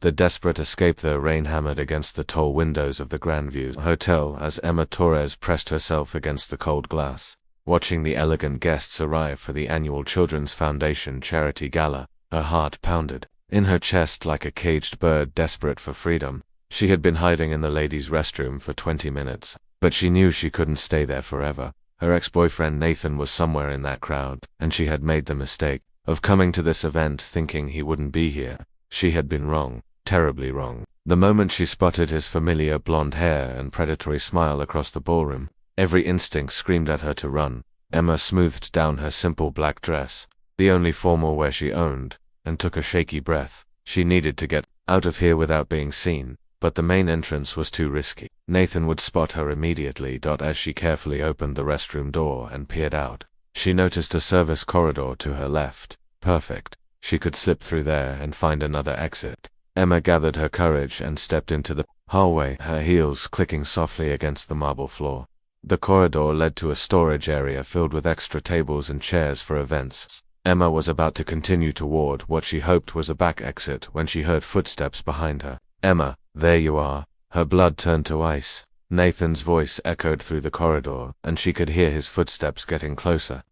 The desperate escape. The rain hammered against the tall windows of the Grandview Hotel as Emma Torres pressed herself against the cold glass, watching the elegant guests arrive for the annual Children's Foundation charity gala. Her heart pounded in her chest like a caged bird desperate for freedom. She had been hiding in the ladies' restroom for 20 minutes, but she knew she couldn't stay there forever. Her ex-boyfriend Nathan was somewhere in that crowd, and she had made the mistake of coming to this event thinking he wouldn't be here. She had been wrong, terribly wrong. The moment she spotted his familiar blonde hair and predatory smile across the ballroom, every instinct screamed at her to run. Emma smoothed down her simple black dress, the only formal wear she owned, and took a shaky breath. She needed to get out of here without being seen, but the main entrance was too risky. Nathan would spot her immediately. As she carefully opened the restroom door and peered out, she noticed a service corridor to her left. Perfect. She could slip through there and find another exit. Emma gathered her courage and stepped into the hallway, her heels clicking softly against the marble floor. The corridor led to a storage area filled with extra tables and chairs for events. Emma was about to continue toward what she hoped was a back exit when she heard footsteps behind her. "Emma, there you are." Her blood turned to ice. Nathan's voice echoed through the corridor, and she could hear his footsteps getting closer.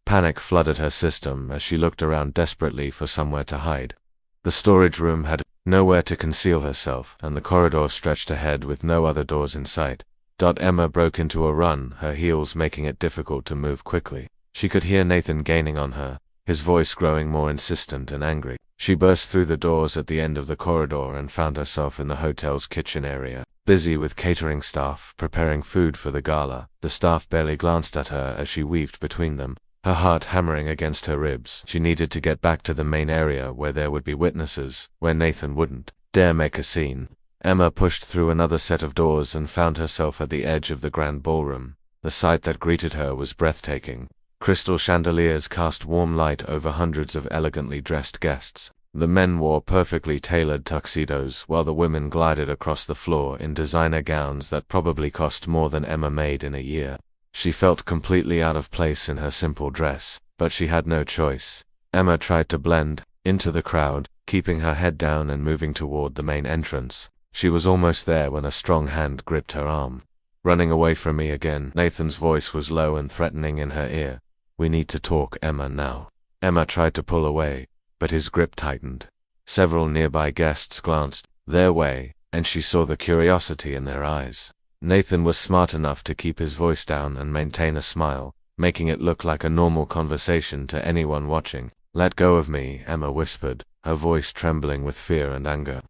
Panic flooded her system as she looked around desperately for somewhere to hide. The storage room had nowhere to conceal herself, and the corridor stretched ahead with no other doors in sight. Emma broke into a run, her heels making it difficult to move quickly. She could hear Nathan gaining on her, his voice growing more insistent and angry. She burst through the doors at the end of the corridor and found herself in the hotel's kitchen area, busy with catering staff preparing food for the gala. The staff barely glanced at her as she weaved between them, her heart hammering against her ribs. She needed to get back to the main area where there would be witnesses, where Nathan wouldn't dare make a scene. Emma pushed through another set of doors and found herself at the edge of the grand ballroom. The sight that greeted her was breathtaking. Crystal chandeliers cast warm light over hundreds of elegantly dressed guests. The men wore perfectly tailored tuxedos while the women glided across the floor in designer gowns that probably cost more than Emma made in a year. She felt completely out of place in her simple dress, but she had no choice. Emma tried to blend into the crowd, keeping her head down and moving toward the main entrance. She was almost there when a strong hand gripped her arm. "Running away from me again." Nathan's voice was low and threatening in her ear. "We need to talk, Emma, now." Emma tried to pull away, but his grip tightened. Several nearby guests glanced their way, and she saw the curiosity in their eyes. Nathan was smart enough to keep his voice down and maintain a smile, making it look like a normal conversation to anyone watching. "Let go of me," Emma whispered, her voice trembling with fear and anger.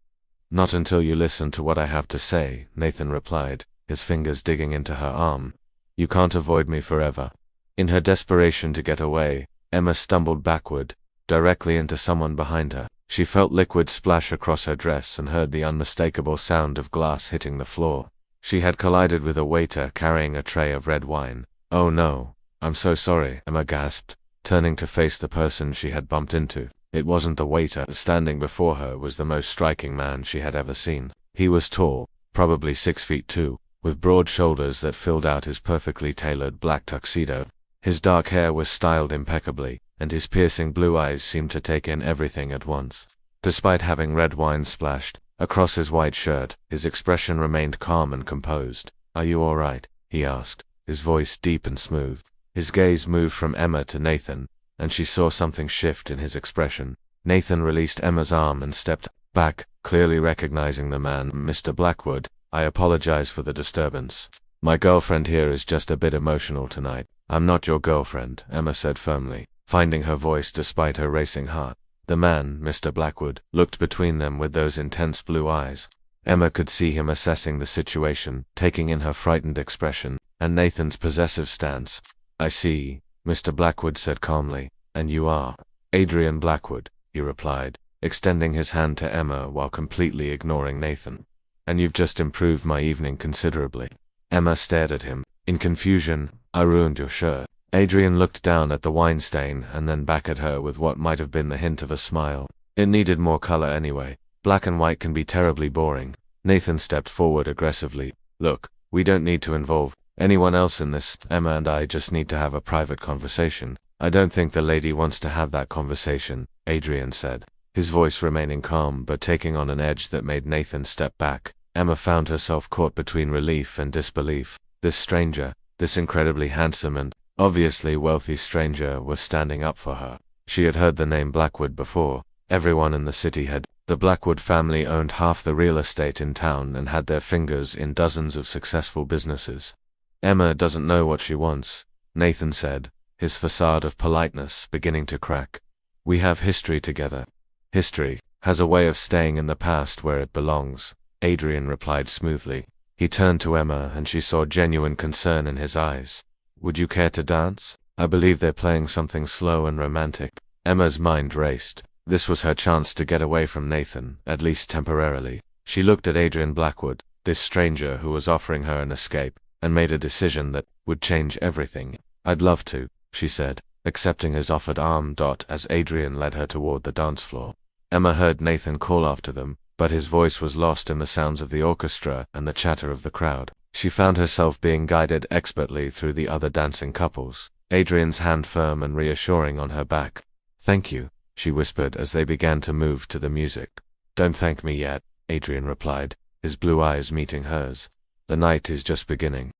"Not until you listen to what I have to say," Nathan replied, his fingers digging into her arm. "You can't avoid me forever." In her desperation to get away, Emma stumbled backward, directly into someone behind her. She felt liquid splash across her dress and heard the unmistakable sound of glass hitting the floor. She had collided with a waiter carrying a tray of red wine. "Oh no, I'm so sorry," Emma gasped, turning to face the person she had bumped into. It wasn't the waiter. Standing before her was the most striking man she had ever seen. He was tall, probably 6'2", with broad shoulders that filled out his perfectly tailored black tuxedo. His dark hair was styled impeccably, and his piercing blue eyes seemed to take in everything at once. Despite having red wine splashed across his white shirt, his expression remained calm and composed. "Are you all right?" he asked, his voice deep and smooth. His gaze moved from Emma to Nathan, and she saw something shift in his expression. Nathan released Emma's arm and stepped back, clearly recognizing the man. "Mr. Blackwood, I apologize for the disturbance. My girlfriend here is just a bit emotional tonight." "I'm not your girlfriend," Emma said firmly, finding her voice despite her racing heart. The man, Mr. Blackwood, looked between them with those intense blue eyes. Emma could see him assessing the situation, taking in her frightened expression, and Nathan's possessive stance. "I see," Mr. Blackwood said calmly. "And you are?" "Adrian Blackwood," he replied, extending his hand to Emma while completely ignoring Nathan. "And you've just improved my evening considerably." Emma stared at him, in confusion. "I ruined your shirt." Adrian looked down at the wine stain and then back at her with what might have been the hint of a smile. "It needed more color anyway. Black and white can be terribly boring." Nathan stepped forward aggressively. "Look, we don't need to involve anyone else in this. Emma and I just need to have a private conversation." "I don't think the lady wants to have that conversation," Adrian said. his voice remaining calm but taking on an edge that made Nathan step back. Emma found herself caught between relief and disbelief. This stranger, this incredibly handsome and obviously wealthy stranger, was standing up for her. She had heard the name Blackwood before. Everyone in the city had. The Blackwood family owned half the real estate in town and had their fingers in dozens of successful businesses. Emma doesn't know what she wants, Nathan said, his facade of politeness beginning to crack. We have history together. History has a way of staying in the past where it belongs, Adrian replied smoothly. He turned to Emma and she saw genuine concern in his eyes. Would you care to dance? I believe they're playing something slow and romantic. Emma's mind raced. This was her chance to get away from Nathan, at least temporarily. She looked at Adrian Blackwood, this stranger who was offering her an escape, and made a decision that would change everything. I'd love to, she said, accepting his offered arm. As Adrian led her toward the dance floor. Emma heard Nathan call after them, but his voice was lost in the sounds of the orchestra and the chatter of the crowd. She found herself being guided expertly through the other dancing couples, Adrian's hand firm and reassuring on her back. Thank you, she whispered as they began to move to the music. Don't thank me yet, Adrian replied, his blue eyes meeting hers. The night is just beginning.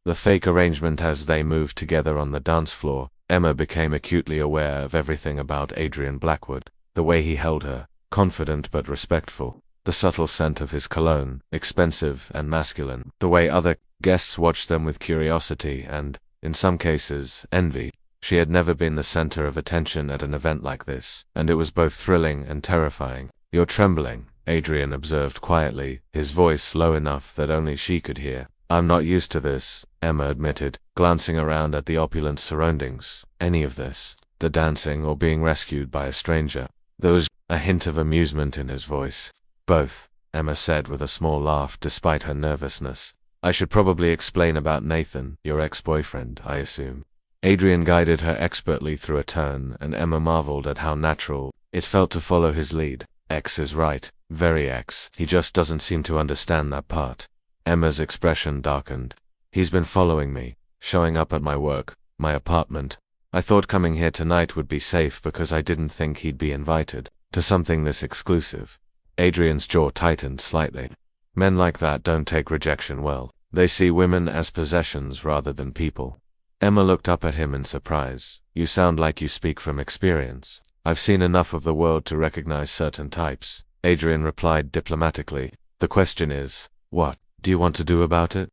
The fake arrangement. As they moved together on the dance floor, Emma became acutely aware of everything about Adrian Blackwood. The way he held her, confident but respectful. The subtle scent of his cologne, expensive and masculine. The way other guests watched them with curiosity and, in some cases, envy. She had never been the center of attention at an event like this, and it was both thrilling and terrifying. You're trembling, Adrian observed quietly, his voice low enough that only she could hear. I'm not used to this, Emma admitted, glancing around at the opulent surroundings. Any of this, the dancing or being rescued by a stranger. There was a hint of amusement in his voice. Both, Emma said with a small laugh despite her nervousness. I should probably explain about Nathan, your ex-boyfriend, I assume. Adrian guided her expertly through a turn, and Emma marveled at how natural it felt to follow his lead. X is right, very X. He just doesn't seem to understand that part. Emma's expression darkened. He's been following me, showing up at my work, my apartment. I thought coming here tonight would be safe because I didn't think he'd be invited to something this exclusive. Adrian's jaw tightened slightly. Men like that don't take rejection well. They see women as possessions rather than people. Emma looked up at him in surprise. You sound like you speak from experience. I've seen enough of the world to recognize certain types, Adrian replied diplomatically. The question is, what do you want to do about it?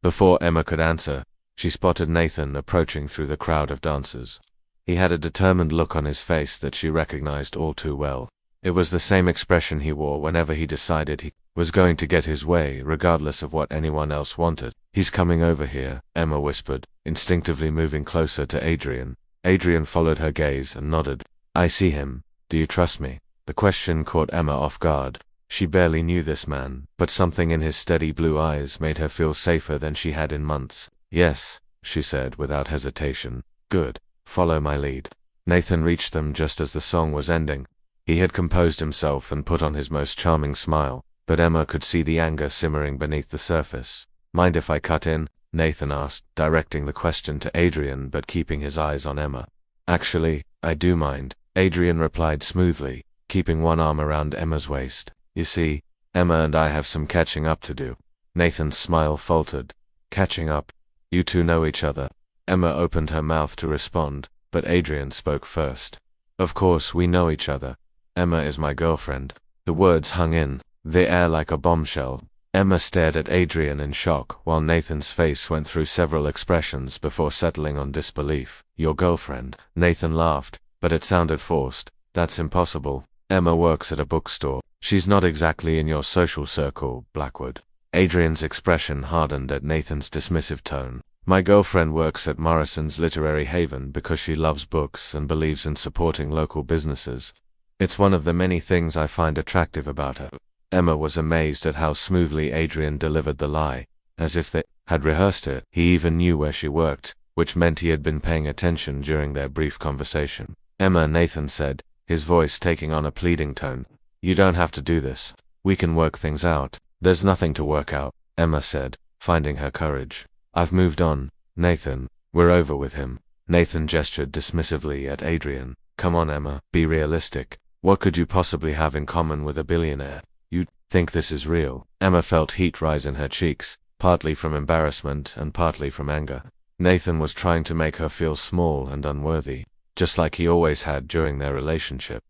Before Emma could answer, she spotted Nathan approaching through the crowd of dancers. He had a determined look on his face that she recognized all too well. It was the same expression he wore whenever he decided he was going to get his way, regardless of what anyone else wanted. He's coming over here, Emma whispered, instinctively moving closer to Adrian. Adrian followed her gaze and nodded. I see him. Do you trust me? The question caught Emma off guard. She barely knew this man, but something in his steady blue eyes made her feel safer than she had in months. Yes, she said without hesitation. Good. Follow my lead. Nathan reached them just as the song was ending. He had composed himself and put on his most charming smile, but Emma could see the anger simmering beneath the surface. Mind if I cut in? Nathan asked, directing the question to Adrian but keeping his eyes on Emma. Actually, I do mind, Adrian replied smoothly, keeping one arm around Emma's waist. You see, Emma and I have some catching up to do. Nathan's smile faltered. Catching up? You two know each other. Emma opened her mouth to respond, but Adrian spoke first. Of course we know each other. Emma is my girlfriend. The words hung in the air like a bombshell. Emma stared at Adrian in shock while Nathan's face went through several expressions before settling on disbelief. Your girlfriend? Nathan laughed, but it sounded forced. That's impossible. Emma works at a bookstore. She's not exactly in your social circle, Blackwood. Adrian's expression hardened at Nathan's dismissive tone. My girlfriend works at Morrison's Literary Haven because she loves books and believes in supporting local businesses. It's one of the many things I find attractive about her. Emma was amazed at how smoothly Adrian delivered the lie, as if they had rehearsed it. He even knew where she worked, which meant he had been paying attention during their brief conversation. Emma, Nathan said, his voice taking on a pleading tone. You don't have to do this. We can work things out. There's nothing to work out, Emma said, finding her courage. I've moved on, Nathan. We're over with him. Nathan gestured dismissively at Adrian. Come on, Emma. Be realistic. What could you possibly have in common with a billionaire? You think this is real? Emma felt heat rise in her cheeks, partly from embarrassment and partly from anger. Nathan was trying to make her feel small and unworthy, just like he always had during their relationship.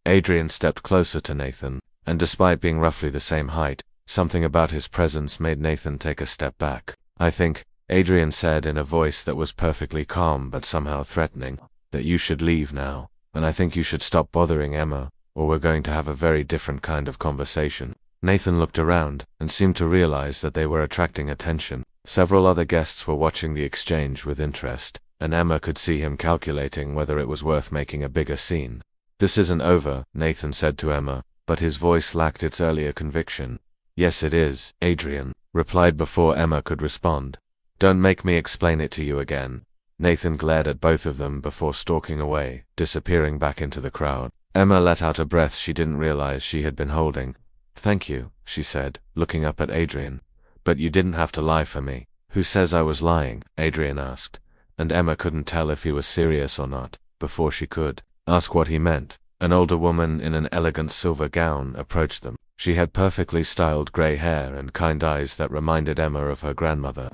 Adrian stepped closer to Nathan, and despite being roughly the same height, something about his presence made Nathan take a step back. I think, Adrian said in a voice that was perfectly calm but somehow threatening, that you should leave now, and I think you should stop bothering Emma, or we're going to have a very different kind of conversation. Nathan looked around, and seemed to realize that they were attracting attention. Several other guests were watching the exchange with interest, and Emma could see him calculating whether it was worth making a bigger scene. This isn't over, Nathan said to Emma, but his voice lacked its earlier conviction. Yes it is, Adrian replied before Emma could respond. Don't make me explain it to you again. Nathan glared at both of them before stalking away, disappearing back into the crowd. Emma let out a breath she didn't realize she had been holding. Thank you, she said, looking up at Adrian. But you didn't have to lie for me. Who says I was lying? Adrian asked, and Emma couldn't tell if he was serious or not, before she could ask what he meant. An older woman in an elegant silver gown approached them. She had perfectly styled grey hair and kind eyes that reminded Emma of her grandmother.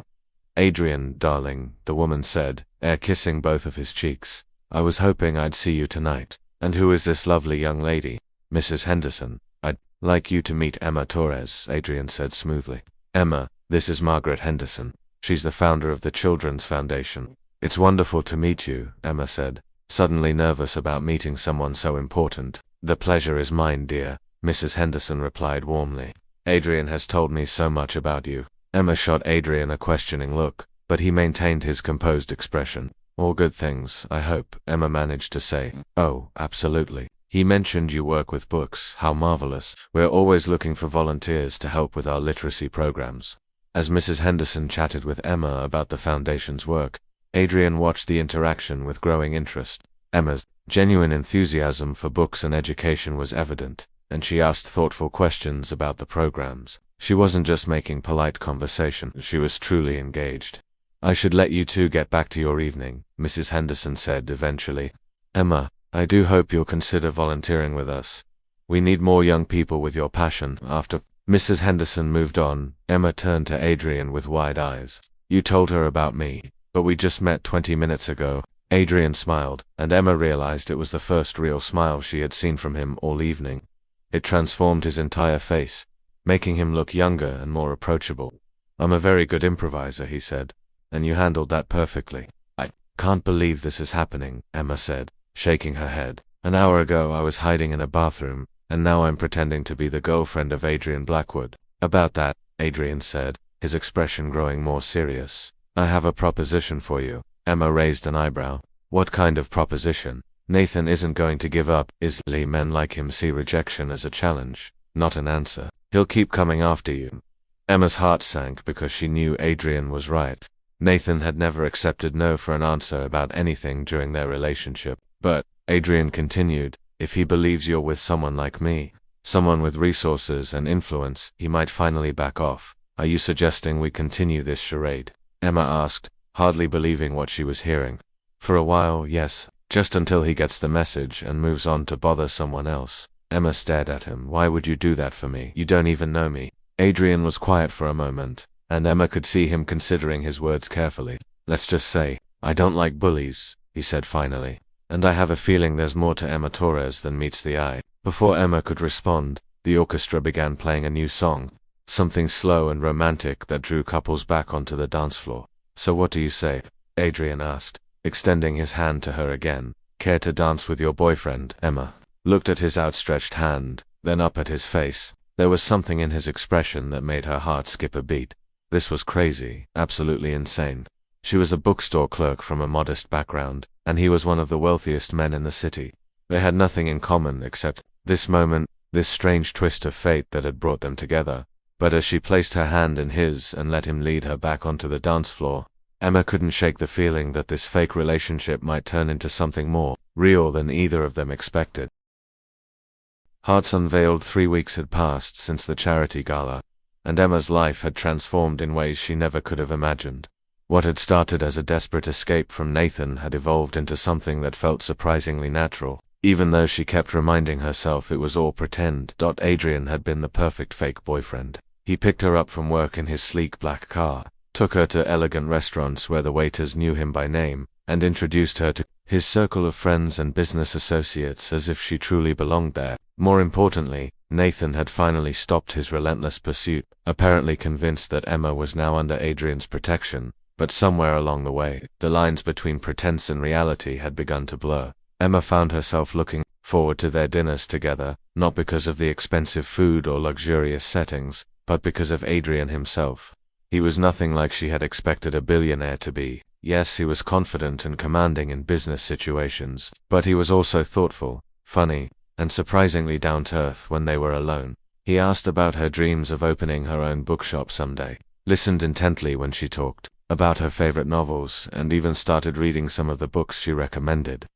Adrian, darling, the woman said, kissing both of his cheeks. I was hoping I'd see you tonight. And who is this lovely young lady? Mrs. Henderson. I'd like you to meet Emma Torres, Adrian said smoothly. Emma, this is Margaret Henderson. She's the founder of the Children's Foundation. It's wonderful to meet you, Emma said, suddenly nervous about meeting someone so important. The pleasure is mine, dear, Mrs. Henderson replied warmly. Adrian has told me so much about you. Emma shot Adrian a questioning look, but he maintained his composed expression. All good things, I hope, Emma managed to say. Oh, absolutely. He mentioned you work with books. How marvelous. We're always looking for volunteers to help with our literacy programs. As Mrs. Henderson chatted with Emma about the Foundation's work, Adrian watched the interaction with growing interest. Emma's genuine enthusiasm for books and education was evident, and she asked thoughtful questions about the programs. She wasn't just making polite conversation, she was truly engaged. I should let you two get back to your evening, Mrs. Henderson said eventually. Emma, I do hope you'll consider volunteering with us. We need more young people with your passion. After Mrs. Henderson moved on, Emma turned to Adrian with wide eyes. You told her about me, but we just met 20 minutes ago. Adrian smiled, and Emma realized it was the first real smile she had seen from him all evening. It transformed his entire face, making him look younger and more approachable. I'm a very good improviser, he said, and you handled that perfectly. I can't believe this is happening, Emma said, shaking her head. An hour ago I was hiding in a bathroom, and now I'm pretending to be the girlfriend of Adrian Blackwood. About that, Adrian said, his expression growing more serious. I have a proposition for you. Emma raised an eyebrow. What kind of proposition? Nathan isn't going to give up, is he? Men like him see rejection as a challenge, not an answer. He'll keep coming after you. Emma's heart sank because she knew Adrian was right. Nathan had never accepted no for an answer about anything during their relationship. But, Adrian continued, if he believes you're with someone like me, someone with resources and influence, he might finally back off. Are you suggesting we continue this charade? Emma asked, hardly believing what she was hearing. For a while, yes, just until he gets the message and moves on to bother someone else. Emma stared at him. Why would you do that for me? You don't even know me. Adrian was quiet for a moment, and Emma could see him considering his words carefully. Let's just say, I don't like bullies, he said finally. And I have a feeling there's more to Emma Torres than meets the eye. Before Emma could respond, the orchestra began playing a new song, something slow and romantic that drew couples back onto the dance floor. So what do you say? Adrian asked, extending his hand to her again. Care to dance with your boyfriend? Emma looked at his outstretched hand, then up at his face. There was something in his expression that made her heart skip a beat. This was crazy, absolutely insane. She was a bookstore clerk from a modest background, and he was one of the wealthiest men in the city. They had nothing in common except this moment, this strange twist of fate that had brought them together. But as she placed her hand in his and let him lead her back onto the dance floor, Emma couldn't shake the feeling that this fake relationship might turn into something more real than either of them expected. Hearts Unveiled. 3 weeks had passed since the charity gala, and Emma's life had transformed in ways she never could have imagined. What had started as a desperate escape from Nathan had evolved into something that felt surprisingly natural. even though she kept reminding herself it was all pretend. Adrian had been the perfect fake boyfriend. He picked her up from work in his sleek black car, took her to elegant restaurants where the waiters knew him by name, and introduced her to his circle of friends and business associates as if she truly belonged there. More importantly, Nathan had finally stopped his relentless pursuit, apparently convinced that Emma was now under Adrian's protection, but somewhere along the way, the lines between pretense and reality had begun to blur. Emma found herself looking forward to their dinners together, not because of the expensive food or luxurious settings, but because of Adrian himself. He was nothing like she had expected a billionaire to be. Yes, he was confident and commanding in business situations, but he was also thoughtful, funny, and surprisingly down-to-earth when they were alone. He asked about her dreams of opening her own bookshop someday, listened intently when she talked about her favorite novels, and even started reading some of the books she recommended.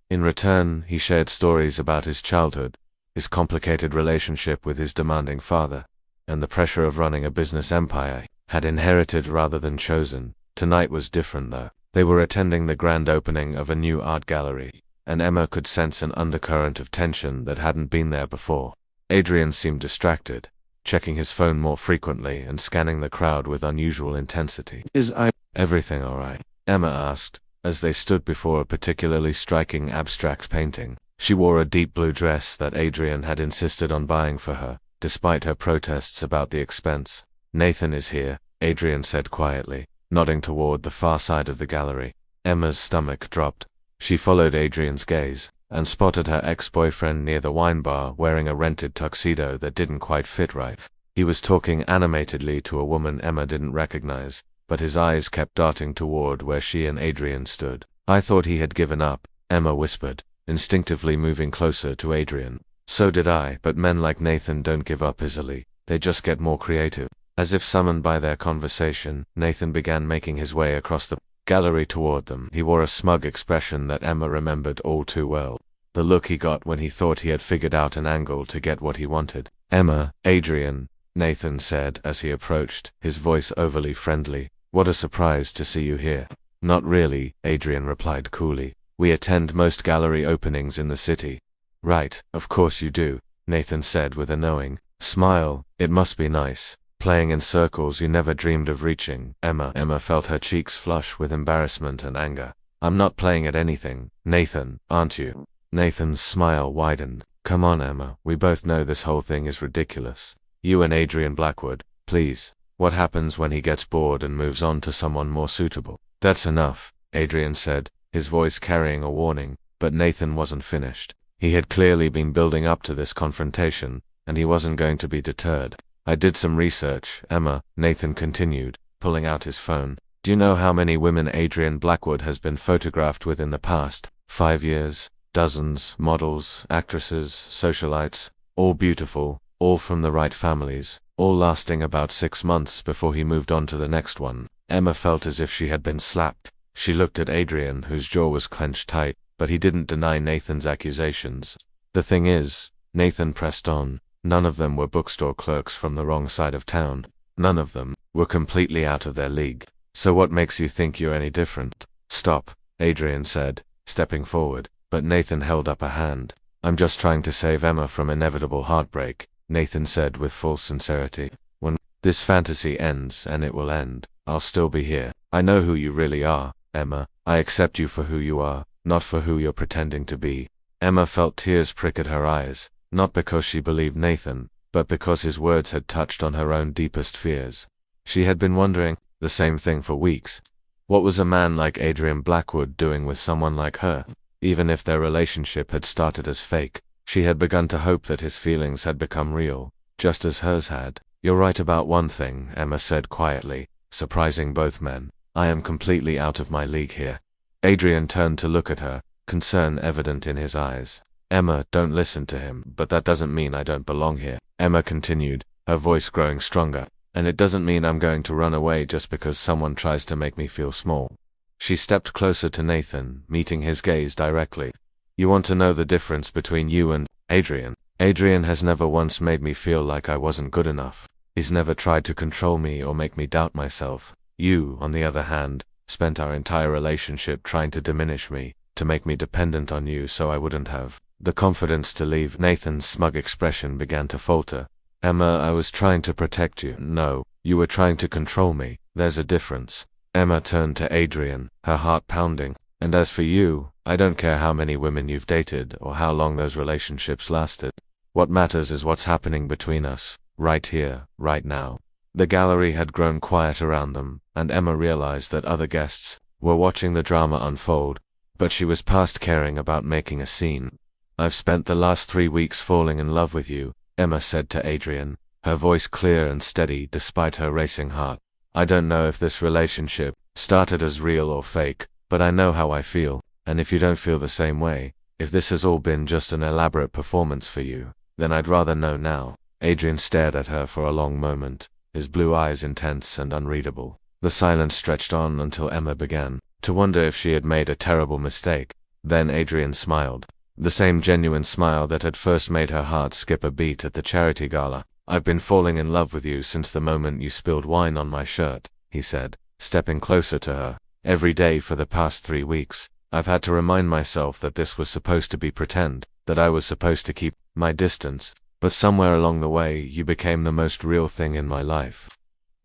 In return, he shared stories about his childhood, his complicated relationship with his demanding father, and the pressure of running a business empire had inherited rather than chosen. Tonight was different though. They were attending the grand opening of a new art gallery, and Emma could sense an undercurrent of tension that hadn't been there before. Adrian seemed distracted, checking his phone more frequently and scanning the crowd with unusual intensity. "Is everything all right?" Emma asked, as they stood before a particularly striking abstract painting. She wore a deep blue dress that Adrian had insisted on buying for her, despite her protests about the expense. "Nathan is here," Adrian said quietly, nodding toward the far side of the gallery. Emma's stomach dropped. She followed Adrian's gaze, and spotted her ex-boyfriend near the wine bar wearing a rented tuxedo that didn't quite fit right. He was talking animatedly to a woman Emma didn't recognize, but his eyes kept darting toward where she and Adrian stood. "I thought he had given up," Emma whispered, instinctively moving closer to Adrian. "So did I, but men like Nathan don't give up easily. They just get more creative." As if summoned by their conversation, Nathan began making his way across the gallery toward them. He wore a smug expression that Emma remembered all too well, the look he got when he thought he had figured out an angle to get what he wanted. "Emma, Adrian," Nathan said as he approached, his voice overly friendly. "What a surprise to see you here." "Not really," Adrian replied coolly. "We attend most gallery openings in the city." "Right, of course you do," Nathan said with a knowing smile. "It must be nice, playing in circles you never dreamed of reaching." Emma felt her cheeks flush with embarrassment and anger. "I'm not playing at anything, Nathan, aren't you?" Nathan's smile widened. "Come on, Emma, we both know this whole thing is ridiculous. You and Adrian Blackwood, please. What happens when he gets bored and moves on to someone more suitable?" "That's enough," Adrian said, his voice carrying a warning, but Nathan wasn't finished. He had clearly been building up to this confrontation, and he wasn't going to be deterred. "I did some research, Emma," Nathan continued, pulling out his phone. "Do you know how many women Adrian Blackwood has been photographed with in the past 5 years? Dozens, models, actresses, socialites, all beautiful, all from the right families, all lasting about 6 months before he moved on to the next one." Emma felt as if she had been slapped. She looked at Adrian, whose jaw was clenched tight, but he didn't deny Nathan's accusations. "The thing is," Nathan pressed on, "none of them were bookstore clerks from the wrong side of town. None of them were completely out of their league. So what makes you think you're any different?" "Stop," Adrian said, stepping forward, but Nathan held up a hand. "I'm just trying to save Emma from inevitable heartbreak," Nathan said with full sincerity. "When this fantasy ends, and it will end, I'll still be here. I know who you really are, Emma. I accept you for who you are, not for who you're pretending to be." Emma felt tears prick at her eyes, not because she believed Nathan, but because his words had touched on her own deepest fears. She had been wondering the same thing for weeks. What was a man like Adrian Blackwood doing with someone like her? Even if their relationship had started as fake, she had begun to hope that his feelings had become real, just as hers had. "You're right about one thing," Emma said quietly, surprising both men. "I am completely out of my league here." Adrian turned to look at her, concern evident in his eyes. "Emma, don't listen to him, but that doesn't mean I don't belong here," Emma continued, her voice growing stronger. "And it doesn't mean I'm going to run away just because someone tries to make me feel small." She stepped closer to Nathan, meeting his gaze directly. "You want to know the difference between you and Adrian? Adrian has never once made me feel like I wasn't good enough. He's never tried to control me or make me doubt myself. You, on the other hand, spent our entire relationship trying to diminish me, to make me dependent on you so I wouldn't have the confidence to leave. Nathan's smug expression began to falter. Emma, I was trying to protect you. No, you were trying to control me. There's a difference. Emma turned to Adrian, her heart pounding. And as for you, I don't care how many women you've dated or how long those relationships lasted. What matters is what's happening between us, right here, right now. The gallery had grown quiet around them, and Emma realized that other guests were watching the drama unfold, but she was past caring about making a scene. I've spent the last 3 weeks falling in love with you, Emma said to Adrian, her voice clear and steady despite her racing heart. I don't know if this relationship started as real or fake, but I know how I feel, and if you don't feel the same way, if this has all been just an elaborate performance for you, then I'd rather know now. Adrian stared at her for a long moment, his blue eyes intense and unreadable. The silence stretched on until Emma began to wonder if she had made a terrible mistake. Then Adrian smiled, the same genuine smile that had first made her heart skip a beat at the charity gala. I've been falling in love with you since the moment you spilled wine on my shirt, he said, stepping closer to her. Every day for the past 3 weeks, I've had to remind myself that this was supposed to be pretend, that I was supposed to keep my distance, but somewhere along the way you became the most real thing in my life.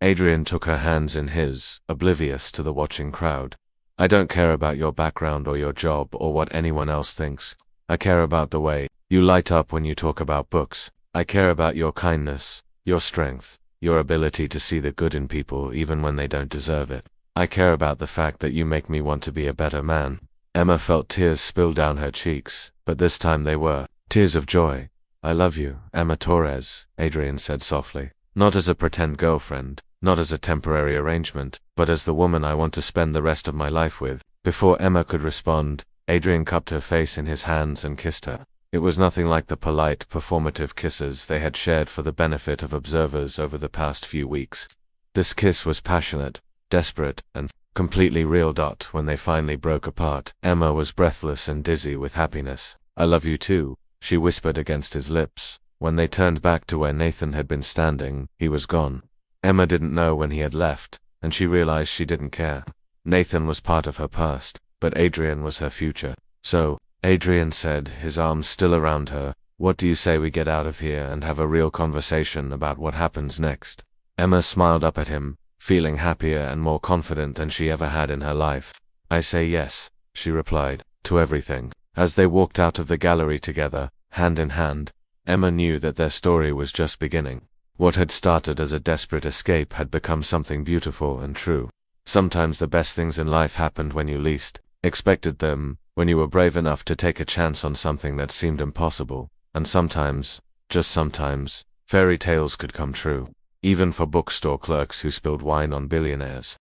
Adrian took her hands in his, oblivious to the watching crowd. I don't care about your background or your job or what anyone else thinks. I care about the way you light up when you talk about books. I care about your kindness, your strength, your ability to see the good in people even when they don't deserve it. I care about the fact that you make me want to be a better man. Emma felt tears spill down her cheeks, but this time they were tears of joy. I love you, Emma Torres, Adrian said softly. Not as a pretend girlfriend, not as a temporary arrangement, but as the woman I want to spend the rest of my life with. Before Emma could respond, Adrian cupped her face in his hands and kissed her. It was nothing like the polite, performative kisses they had shared for the benefit of observers over the past few weeks. This kiss was passionate, desperate, and completely real. When they finally broke apart, Emma was breathless and dizzy with happiness. I love you too, she whispered against his lips. When they turned back to where Nathan had been standing, he was gone. Emma didn't know when he had left, and she realized she didn't care. Nathan was part of her past, but Adrian was her future. So, Adrian said, his arms still around her, what do you say we get out of here and have a real conversation about what happens next? Emma smiled up at him, feeling happier and more confident than she ever had in her life. I say yes, she replied, to everything. As they walked out of the gallery together, hand in hand, Emma knew that their story was just beginning. What had started as a desperate escape had become something beautiful and true. Sometimes the best things in life happened when you least expected them, when you were brave enough to take a chance on something that seemed impossible. And sometimes, just sometimes, fairy tales could come true, even for bookstore clerks who spilled wine on billionaires.